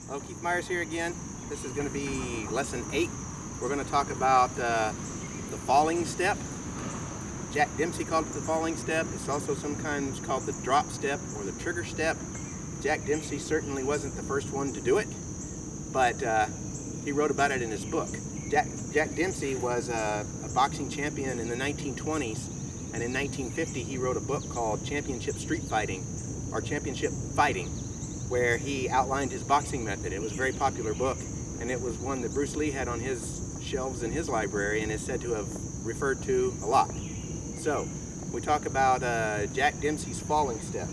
Hello, Keith Myers here again. This is going to be lesson 8. We're going to talk about the falling step. Jack Dempsey called it the falling step. It's also sometimes called the drop step or the trigger step. Jack Dempsey certainly wasn't the first one to do it, but he wrote about it in his book. Jack Dempsey was a boxing champion in the 1920s, and in 1950 he wrote a book called Championship Street Fighting, or Championship Fighting, where he outlined his boxing method. It was a very popular book, and it was one that Bruce Lee had on his shelves in his library and is said to have referred to a lot. So, we talk about Jack Dempsey's falling step.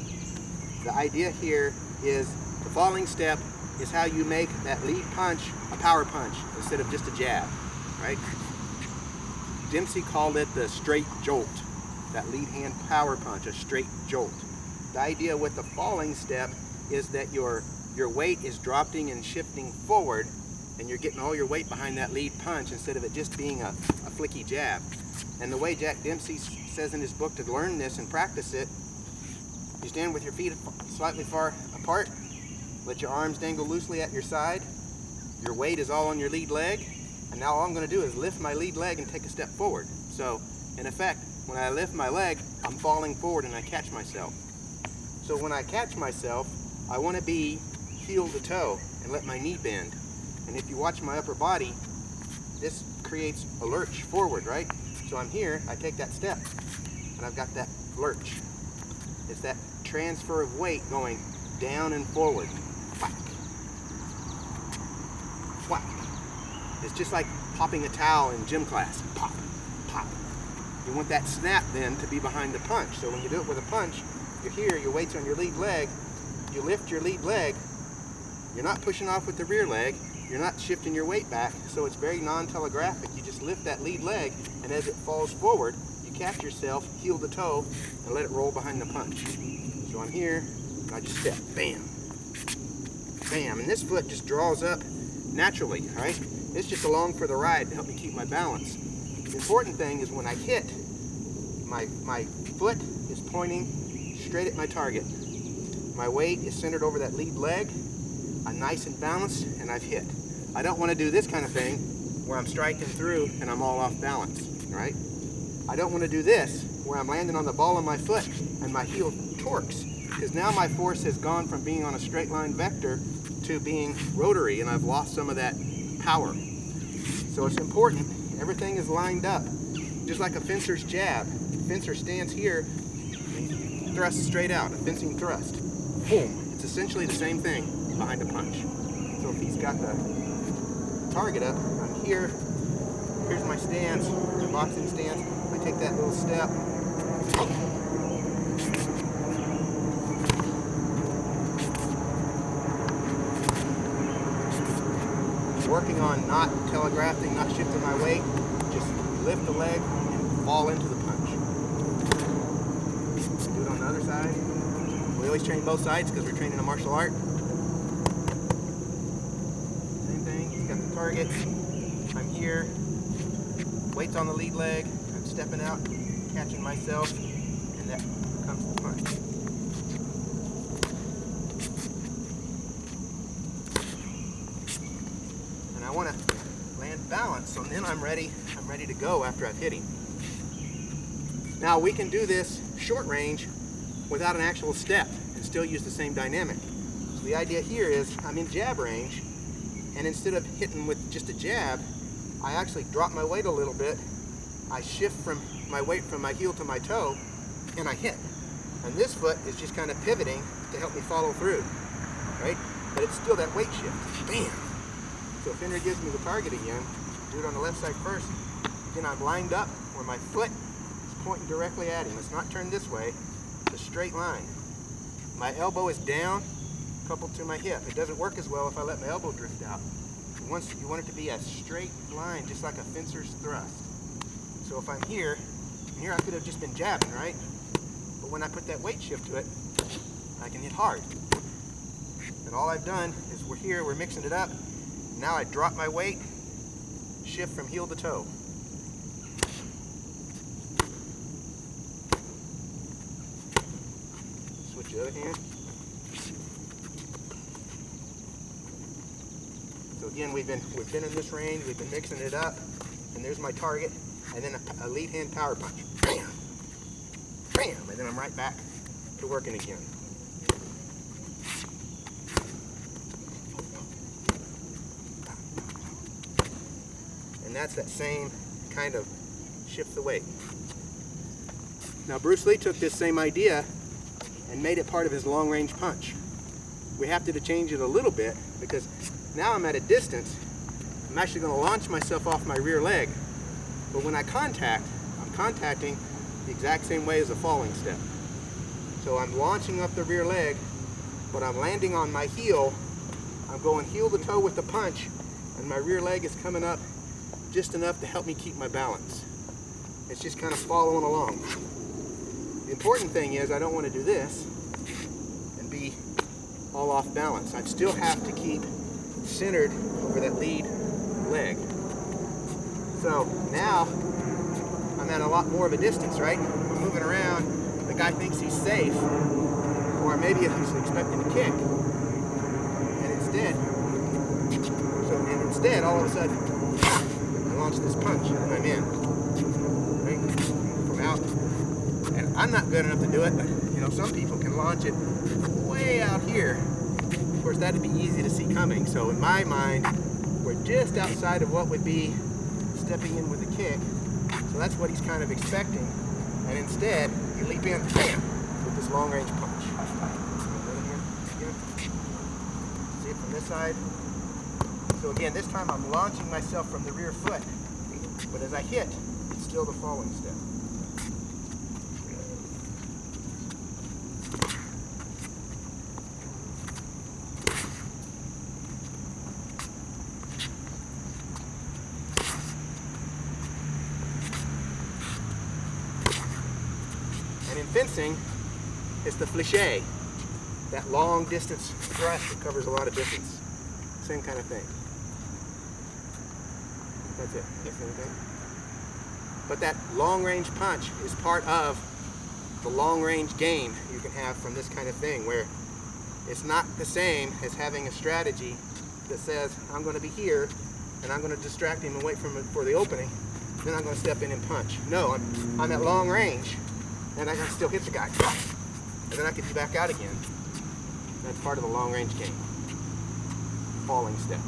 The idea here is the falling step is how you make that lead punch a power punch instead of just a jab, right? Dempsey called it the straight jolt, that lead hand power punch, a straight jolt. The idea with the falling step is that your weight is dropping and shifting forward, and you're getting all your weight behind that lead punch instead of it just being a flicky jab. And the way Jack Dempsey says in his book to learn this and practice it, you stand with your feet slightly far apart, let your arms dangle loosely at your side, your weight is all on your lead leg, and now all I'm going to do is lift my lead leg and take a step forward. So, in effect, when I lift my leg, I'm falling forward and I catch myself. So when I catch myself, I want to be heel to toe and let my knee bend. And if you watch my upper body, this creates a lurch forward, right? So I'm here, I take that step, and I've got that lurch. It's that transfer of weight going down and forward. Whack. Whack. It's just like popping a towel in gym class. Pop, pop. You want that snap then to be behind the punch. So when you do it with a punch, you're here, your weight's on your lead leg, you lift your lead leg, you're not pushing off with the rear leg, you're not shifting your weight back, so it's very non-telegraphic. You just lift that lead leg, and as it falls forward, you catch yourself heel to toe and let it roll behind the punch. So I'm here, and I just step, bam, bam, and this foot just draws up naturally, right? It's just along for the ride to help me keep my balance. The important thing is when I hit, my foot is pointing straight at my target. My weight is centered over that lead leg. I'm nice and balanced, and I've hit. I don't want to do this kind of thing where I'm striking through and I'm all off balance, right? I don't want to do this where I'm landing on the ball of my foot and my heel torques, because now my force has gone from being on a straight line vector to being rotary, and I've lost some of that power. So it's important, everything is lined up, just like a fencer's jab. The fencer stands here and he thrusts straight out, a fencing thrust. Boom. It's essentially the same thing behind a punch. So if he's got the target up, I'm here, here's my stance, my boxing stance, I take that little step, working on not telegraphing, not shifting my weight, just lift the leg and fall into the punch. Do it on the other side. We always train both sides because we're training a martial art. Same thing, he's got the target. I'm here, weight's on the lead leg, I'm stepping out, catching myself, and that comes the punch. And I want to land balance, so then I'm ready to go after I've hit him. Now we can do this short range without an actual step and still use the same dynamic. So the idea here is I'm in jab range, and instead of hitting with just a jab, I actually drop my weight a little bit, I shift from my weight from my heel to my toe, and I hit. And this foot is just kind of pivoting to help me follow through, right? But it's still that weight shift. Bam! So if Henry gives me the target again, do it on the left side first, then I'm lined up where my foot is pointing directly at him. It's not turned this way, it's a straight line. My elbow is down, coupled to my hip. It doesn't work as well if I let my elbow drift out. You want it to be a straight line, just like a fencer's thrust. So if I'm here I could have just been jabbing, right? But when I put that weight shift to it, I can hit hard. And all I've done is we're here, we're mixing it up. Now I drop my weight, shift from heel to toe. Switch the other hand. again, we've been in this range, we've been mixing it up, and there's my target, and then a lead hand power punch. Bam! Bam! And then I'm right back to working again. And that's that same kind of shift the weight. Now Bruce Lee took this same idea and made it part of his long range punch. We have to change it a little bit because now I'm at a distance. I'm actually going to launch myself off my rear leg. But when I contact, I'm contacting the exact same way as a falling step. So I'm launching up the rear leg, but I'm landing on my heel. I'm going heel to toe with the punch, and my rear leg is coming up just enough to help me keep my balance. It's just kind of following along. The important thing is I don't want to do this and be all off balance. I still have to keep centered over that lead leg. So now I'm at a lot more of a distance, right? I'm moving around. The guy thinks he's safe, or maybe he's expecting a kick. And instead, all of a sudden, I launch this punch and I'm in. Right? From out. And I'm not good enough to do it, but you know, some people can launch it way out here. Of course, that'd be easy to see coming. So in my mind, we're just outside of what would be stepping in with a kick. So that's what he's kind of expecting. And instead, you leap in, bam, with this long range punch. See it from this side. So again, this time I'm launching myself from the rear foot. But as I hit, it's still the falling step. And in fencing, it's the fléché, that long distance thrust that covers a lot of distance. Same kind of thing. That's it. Yes, anything? But that long range punch is part of the long range game you can have from this kind of thing, where it's not the same as having a strategy that says, I'm going to be here and I'm going to distract him and wait for the opening, then I'm going to step in and punch. No, I'm at long range and I can still hit the guy. And then I can be back out again. That's part of the long range game. Falling step.